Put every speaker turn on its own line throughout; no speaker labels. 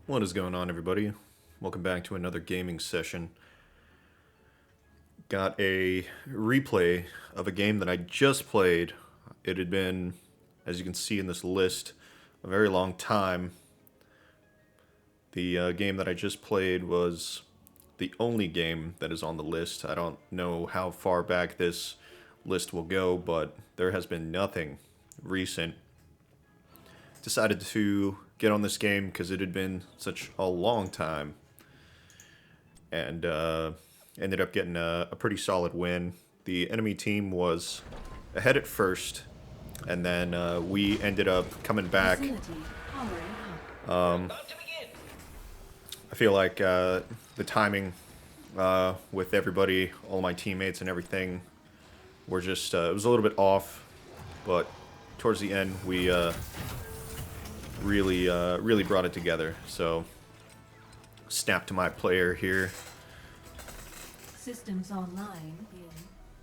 What is going on, everybody? Welcome back to another gaming session. Got a replay of a game that I just played. It had been, as you can see in this list, a very long time. The game that I just played was the only game that is on the list. I don't know how far back this list will go, but there has been nothing recent. Decided to get on this game because it had been such a long time, and ended up getting a pretty solid win. The enemy team was ahead at first, and then we ended up coming back. I feel like the timing with everybody, all my teammates and everything, were just it was a little bit off, but towards the end we really brought it together. So snap to my player here.
Systems online in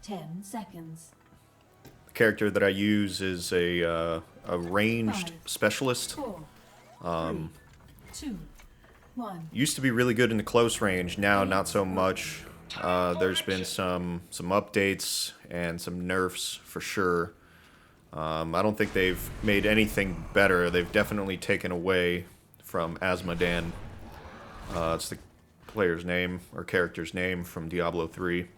10 seconds.
The character that I use is a ranged
5,
specialist.
4, 3, 2, 1.
Used to be really good in the close range. Now not so much. There's been some updates and some nerfs for sure. I don't think they've made anything better. They've definitely taken away from Azmodan. It's the player's name, or character's name, from Diablo 3.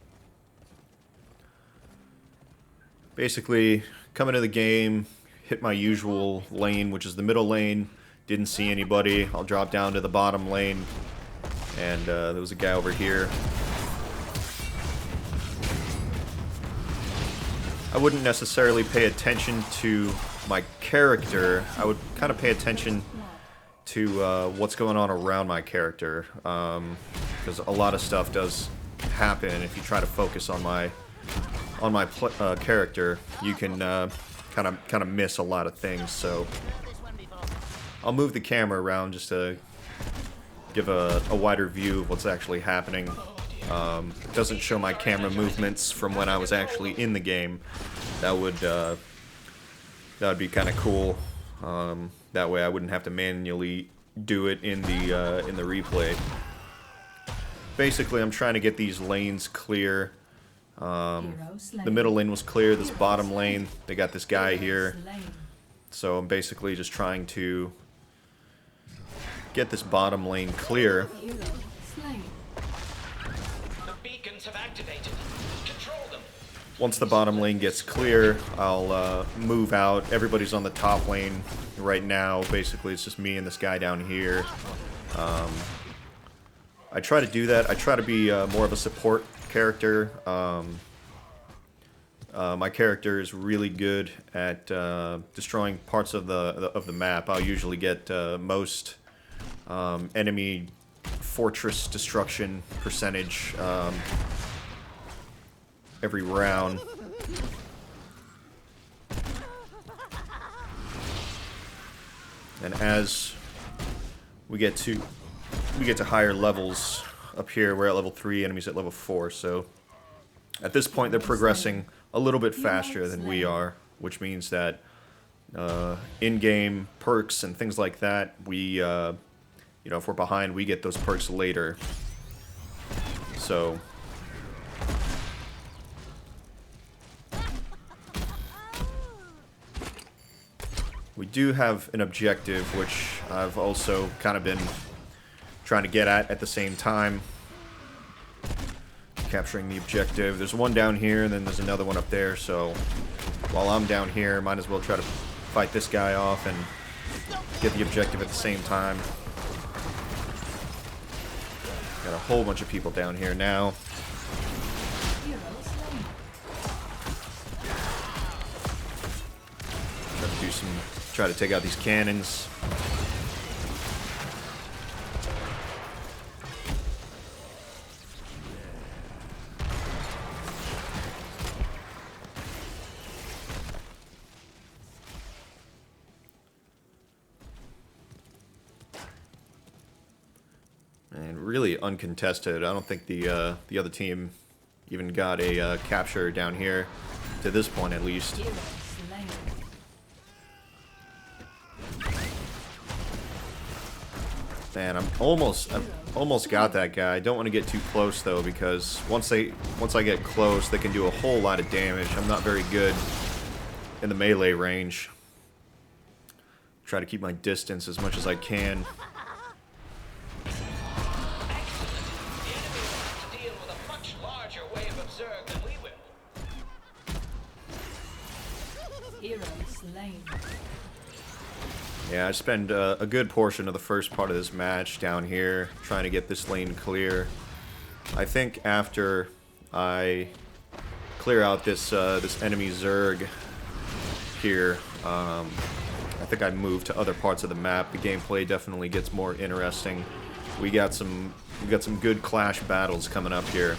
Basically, come into the game, hit my usual lane, which is the middle lane. Didn't see anybody. I'll drop down to the bottom lane, and there was a guy over here. I wouldn't necessarily pay attention to my character. I would kind of pay attention to what's going on around my character, because a lot of stuff does happen. If you try to focus on my character, you can kind of miss a lot of things. So I'll move the camera around just to give a wider view of what's actually happening. It doesn't show my camera movements from when I was actually in the game. That would be kind of cool. That way I wouldn't have to manually do it in the replay. Basically, I'm trying to get these lanes clear. The middle lane was clear. This bottom lane, they got this guy here. So I'm basically just trying to get this bottom lane clear.
Have activated. Control them.
Once the bottom lane gets clear, I'll move out. Everybody's on the top lane right now. Basically, it's just me and this guy down here. I try to do that. I try to be more of a support character. My character is really good at destroying parts of the map. I'll usually get most enemy fortress destruction percentage every round. And as we get to higher levels up here, we're at level 3, enemies at level 4, so at this point they're progressing a little bit faster than we are, which means that in-game perks and things like that, we you know, if we're behind, we get those perks later. So we do have an objective, which I've also kind of been trying to get at the same time. Capturing the objective. There's one down here, and then there's another one up there, so while I'm down here, might as well try to fight this guy off and get the objective at the same time. Got a whole bunch of people down here now. Try to take out these cannons. And really uncontested. I don't think the other team even got a capture down here, to this point at least. Man, I've almost got that guy. I don't want to get too close though, because once I get close, they can do a whole lot of damage. I'm not very good in the melee range. Try to keep my distance as much as I can.
Hero slain.
Yeah, I spend a good portion of the first part of this match down here trying to get this lane clear. I think after I clear out this this enemy Zerg here, I think I move to other parts of the map. The gameplay definitely gets more interesting. We got some good clash battles coming up here,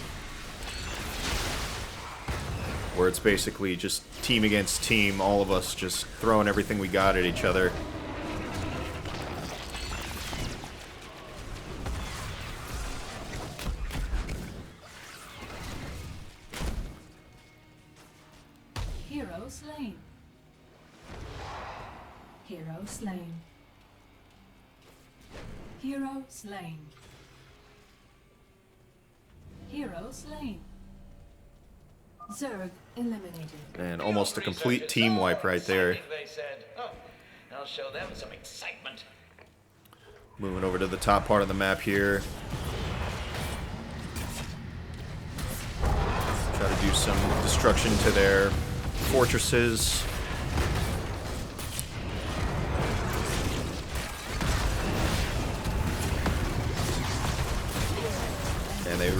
where it's basically just team against team, all of us just throwing everything we got at each other.
Hero slain. Hero slain. Hero slain. Hero slain. Zerg eliminated.
And almost a complete team wipe right there.
They said. Oh, I'll show them some excitement.
Moving over to the top part of the map here. Try to do some destruction to their fortresses. And they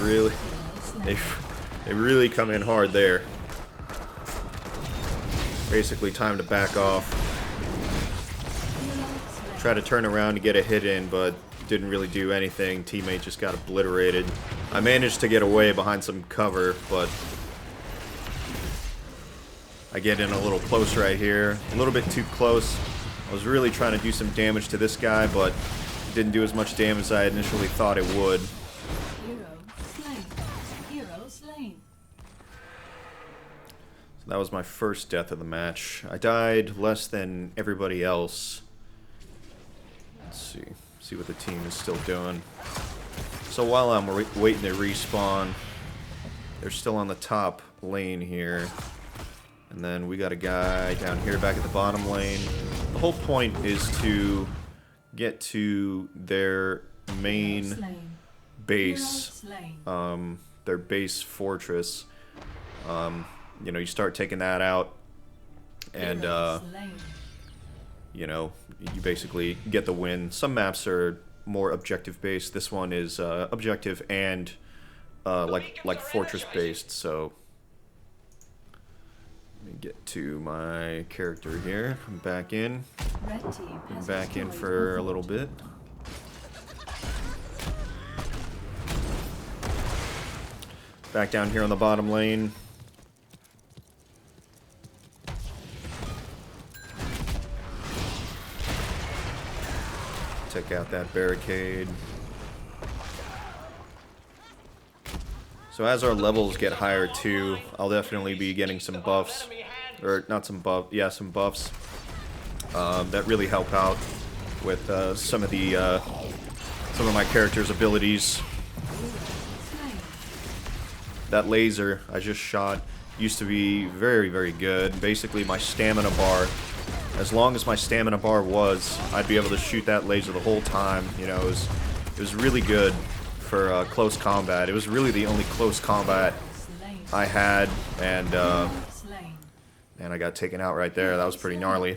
really come in hard there. Basically time to back off. Try to turn around to get a hit in, but didn't really do anything. Teammate just got obliterated. I managed to get away behind some cover, but I get in a little close right here. A little bit too close. I was really trying to do some damage to this guy, but didn't do as much damage as I initially thought it would. That was my first death of the match. I died less than everybody else. Let's see what the team is still doing. So while I'm waiting to respawn, they're still on the top lane here. And then we got a guy down here back at the bottom lane. The whole point is to get to their main base, their base fortress. You know, you start taking that out, and you know, you basically get the win. Some maps are more objective based. This one is objective and like fortress based. So let me get to my character here. I'm back in. I'm back in for a little bit. Back down here on the bottom lane. Take out that barricade. So as our levels get higher too, I'll definitely be getting some buffs, or not some buff, yeah, some buffs that really help out with some of my character's abilities. That laser I just shot used to be very, very good. Basically, my stamina bar. As long as my stamina bar was, I'd be able to shoot that laser the whole time. You know, it was really good for close combat. It was really the only close combat I had, and I got taken out right there. That was pretty gnarly.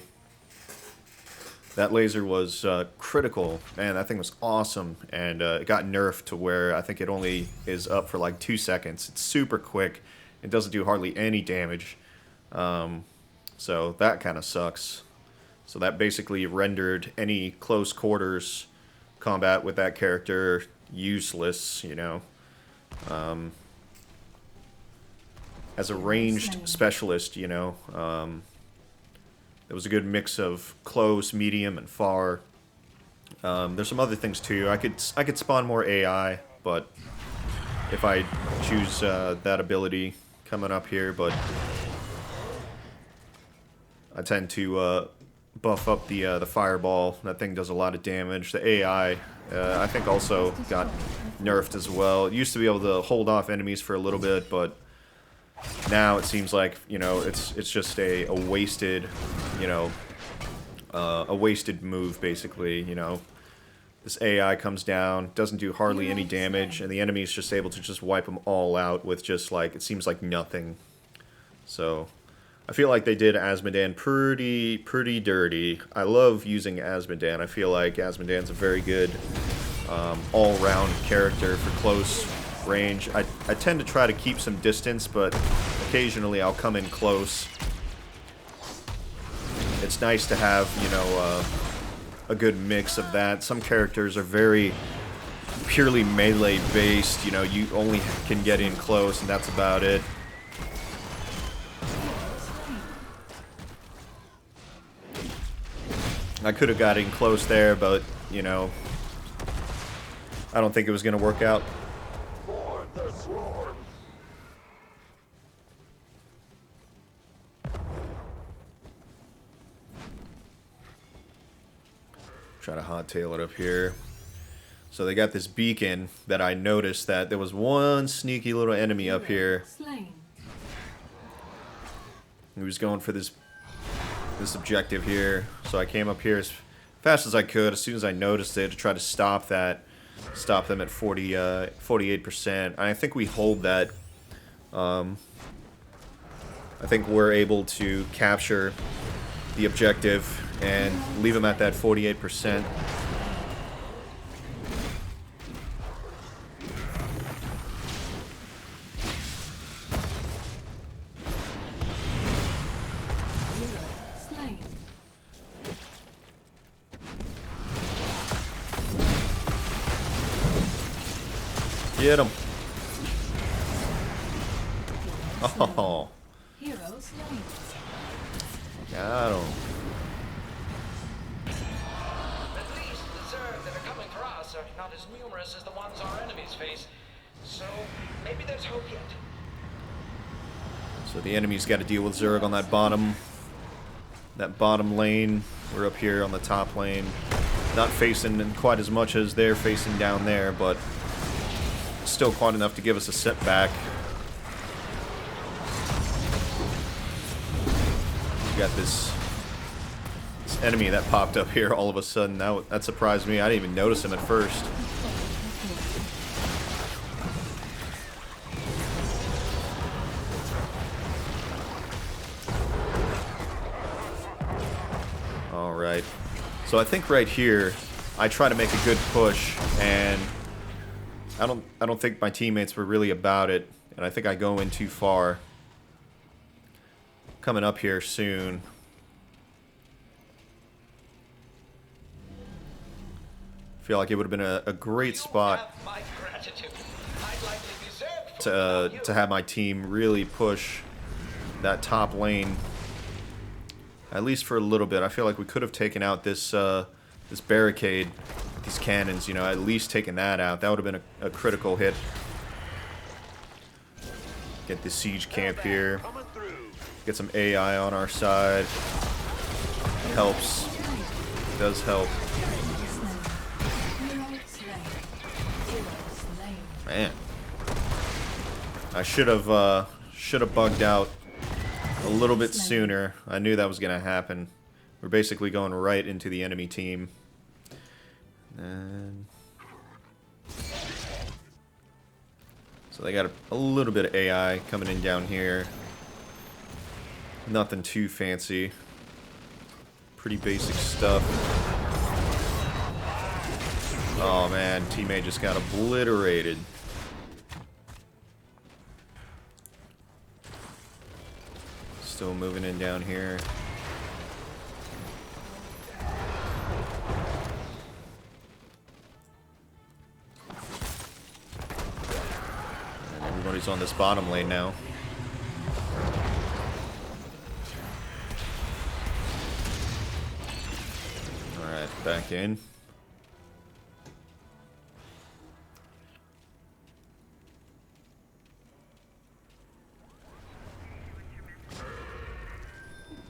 That laser was critical. Man, that thing was awesome, and it got nerfed to where I think it only is up for like 2 seconds. It's super quick. It doesn't do hardly any damage. So that kind of sucks. So that basically rendered any close quarters combat with that character useless, you know. As a ranged specialist, you know, it was a good mix of close, medium, and far. There's some other things too. I could spawn more AI, but if I choose that ability coming up here, but I tend to buff up the fireball. That thing does a lot of damage. The AI, I think, also got nerfed as well. It used to be able to hold off enemies for a little bit, but now it seems like, you know, it's just a wasted, you know, a wasted move, basically. You know, this AI comes down, doesn't do hardly any damage, and the enemy is just able to just wipe them all out with just, like, it seems like nothing. So I feel like they did Azmodan pretty dirty. I love using Azmodan. I feel like Azmodan's a very good all-round character for close range. I tend to try to keep some distance, but occasionally I'll come in close. It's nice to have, you know, a good mix of that. Some characters are very purely melee based. You know, you only can get in close and that's about it. I could have got in close there, but, you know, I don't think it was going to work out. Try to hot-tail it up here. So they got this beacon that I noticed that there was one sneaky little enemy up here. He was going for this objective here. So I came up here as fast as I could, as soon as I noticed it, to try to stop that. Stop them at 48%. I think we hold that. I think we're able to capture the objective and leave them at that 48%. Get him. Oh. Got him.
At least the Zerg that are coming for us are not as numerous as the ones our enemies face. So maybe there's hope yet.
So the enemy's got to deal with Zerg on that bottom lane. We're up here on the top lane. Not facing quite as much as they're facing down there, but still quite enough to give us a setback. We got this enemy that popped up here all of a sudden. That surprised me. I didn't even notice him at first. Alright. So I think right here I try to make a good push, and I don't think my teammates were really about it, and I think I go in too far. Coming up here soon. Feel like it would have been a great spot to have my team really push that top lane, at least for a little bit. I feel like we could have taken out this this barricade, these cannons, you know, at least taken that out. That would have been a critical hit. Get the siege camp here. Get some AI on our side. Helps. Does help. Man, I should have bugged out a little bit sooner. I knew that was gonna happen. We're basically going right into the enemy team. And so they got a little bit of AI coming in down here. Nothing too fancy. Pretty basic stuff. Oh man, teammate just got obliterated. Still moving in down here. And everybody's on this bottom lane now. Alright, back in.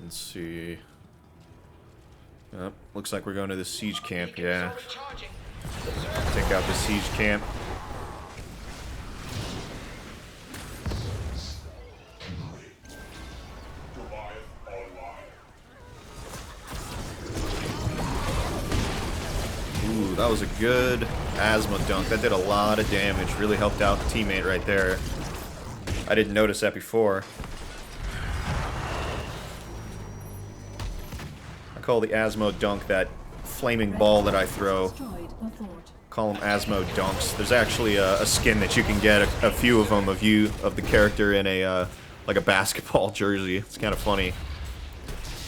Let's see. Oh, looks like we're going to the siege camp,
Beacons
yeah.
are recharging. The Zerg
Take out the siege camp. Ooh, that was a good asthma dunk. That did a lot of damage. Really helped out the teammate right there. I didn't notice that before. I call the asthma dunk that flaming ball that I throw.
Destroyed a fort.
Call them Asmo dunks. There's actually a skin that you can get a few of them of the character in a like a basketball jersey. It's kind of funny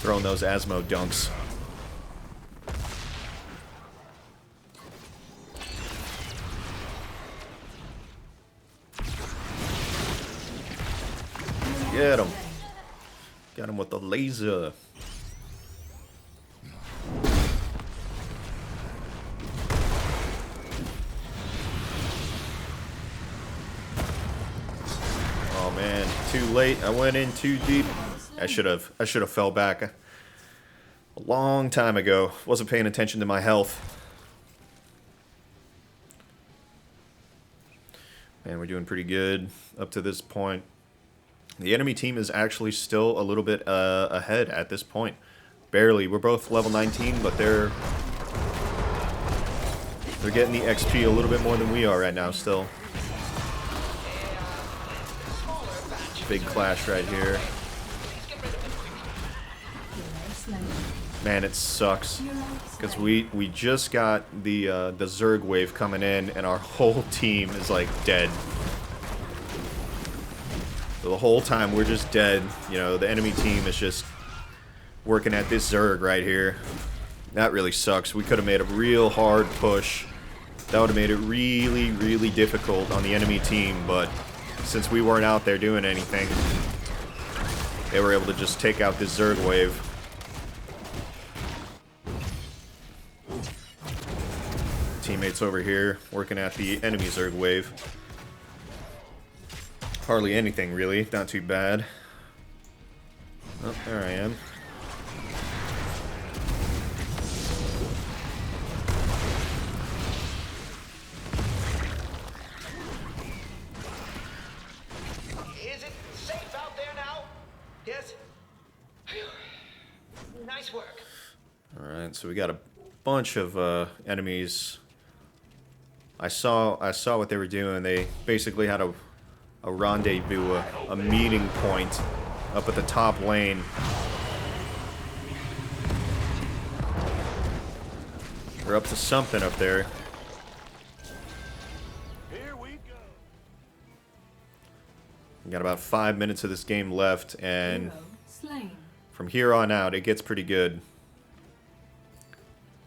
throwing those Asmo dunks. Get him. Got him with the laser. Oh man, too late. I went in too deep. I should have fell back a long time ago. Wasn't paying attention to my health. Man, we're doing pretty good up to this point. The enemy team is actually still a little bit ahead at this point. Barely. We're both level 19, but they're getting the XP a little bit more than we are right now still. Big clash right here.
Hero slain.
Man, it sucks.
Hero
Because
slain.
we just got the Zerg wave coming in, and our whole team is like dead. So the whole time we're just dead. You know, the enemy team is just working at this Zerg right here. That really sucks. We could have made a real hard push. That would have made it really, really difficult on the enemy team, but since we weren't out there doing anything, they were able to just take out this Zerg wave. Teammates over here working at the enemy Zerg wave. Hardly anything, really. Not too bad. Oh, there I am.
Is it safe out there now? Yes? Phew. Nice work.
Alright, so we got a bunch of enemies. I saw what they were doing. They basically had a rendezvous, a meeting point up at the top lane. They're up to something up there.
Here we go.
We got about 5 minutes of this game left, and
Hero slain.
from here on out, it gets pretty good.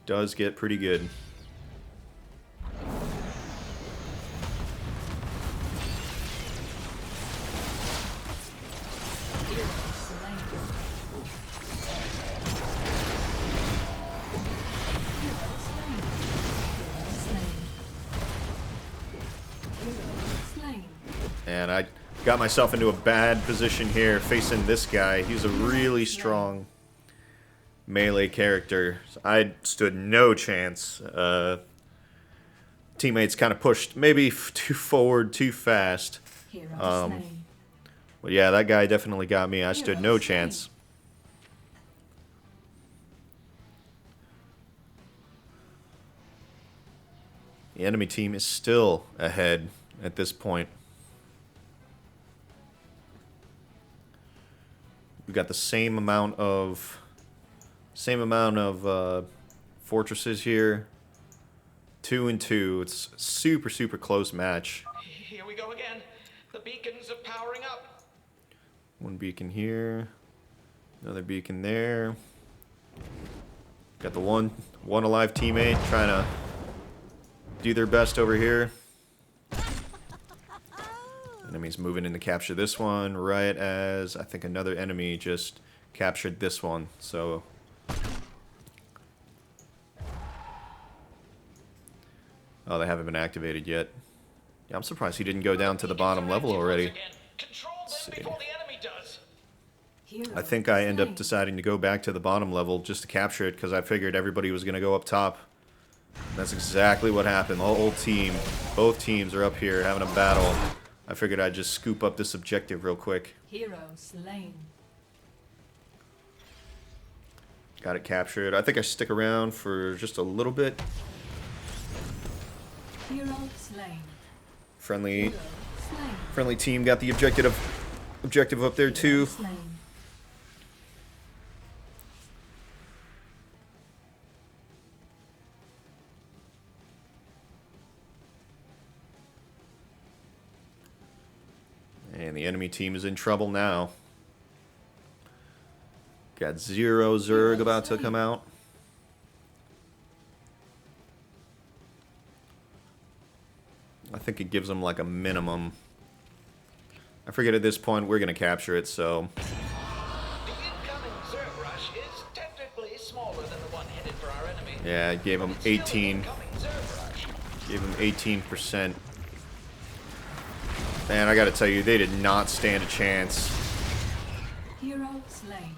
Does get pretty good.
Hero slain. Hero slain. Hero slain.
And I got myself into a bad position here facing this guy. He's a really strong melee character. So I stood no chance. Teammates kind of pushed maybe too forward too fast.
Hero slain.
But yeah, that guy definitely got me. I stood no
Hero
chance. The enemy team is still ahead at this point. We've got the same amount of fortresses here. 2 and 2. It's a super, super close match.
Here we go again. The beacons are powering up.
One beacon here. Another beacon there. Got the one alive teammate trying to do their best over here. Enemy's moving in to capture this one right as I think another enemy just captured this one. So oh, they haven't been activated yet. Yeah, I'm surprised he didn't go down to the bottom level already.
Control them
see.
before the enemy does.
Hero
I think I end up
slain.
deciding to go back to the bottom level just to capture it because I figured everybody was going to go up top. That's exactly what happened. The whole team, both teams are up here having a battle. I figured I'd just scoop up this objective real quick.
Hero slain.
Got it captured. I think I stick around for just a little bit.
Hero slain.
Friendly
Hero slain.
friendly team got the objective up there too.
Slain.
And the enemy team is in trouble now. Got 0 Zerg about to come out. I think it gives them like a minimum. I forget at this point we're going to capture it, so...
The incoming Zerg rush is technically smaller than the one headed for our enemy.
Yeah, it gave them
It's still an
18.
incoming Zerg rush.
Gave them 18%. Man, I gotta tell you, they did not stand a chance.
Hero slain.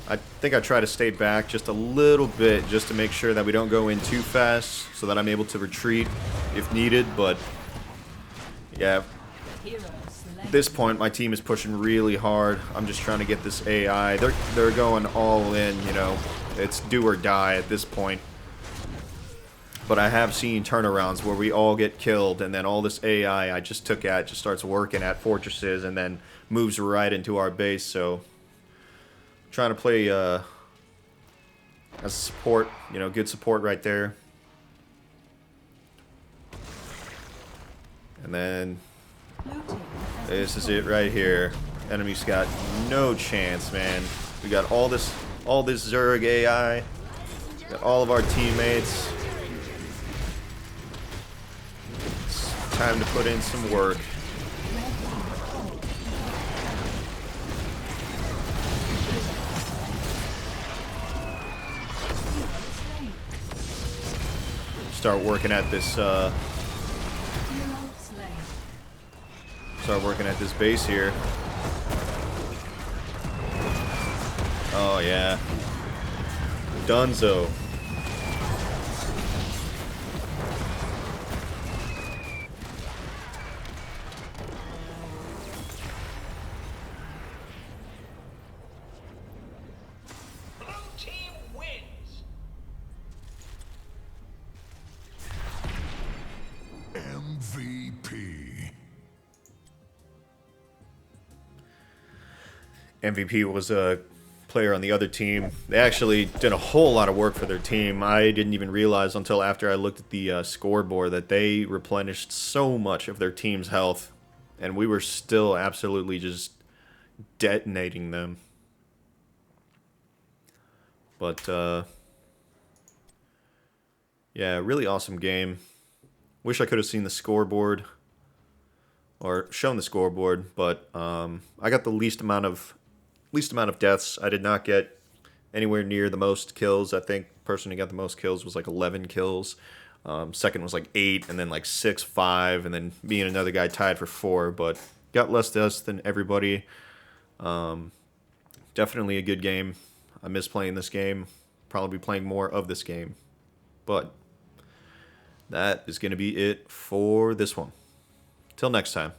I think I try to stay back just a little bit just to make sure that we don't go in too fast so that I'm able to retreat if needed, but yeah,
Hero slain.
at this point my team is pushing really hard. I'm just trying to get this AI. They're going all in, you know. It's do or die at this point. But I have seen turnarounds where we all get killed and then all this AI I just took at just starts working at fortresses and then moves right into our base, so trying to play as a support, you know, good support right there. And then
Blue team has
this is it right here. Enemy's got no chance, man. We got all this Zerg AI. Got all of our teammates. It's time to put in some work.
slain.
Start working at this
Hero slain.
start working at this base here. Oh yeah. Dunzo.
Blue team wins.
MVP.
MVP was a player on the other team. They actually did a whole lot of work for their team. I didn't even realize until after I looked at the scoreboard that they replenished so much of their team's health, and we were still absolutely just detonating them. But yeah, really awesome game. Wish I could have seen the scoreboard or shown the scoreboard, but I got the least amount of deaths. I did not get anywhere near the most kills. I think the person who got the most kills was like 11 kills. Second was like 8, and then like 6, 5, and then me and another guy tied for 4, but got less deaths than everybody. Definitely a good game. I miss playing this game. Probably be playing more of this game. But that is going to be it for this one. Till next time.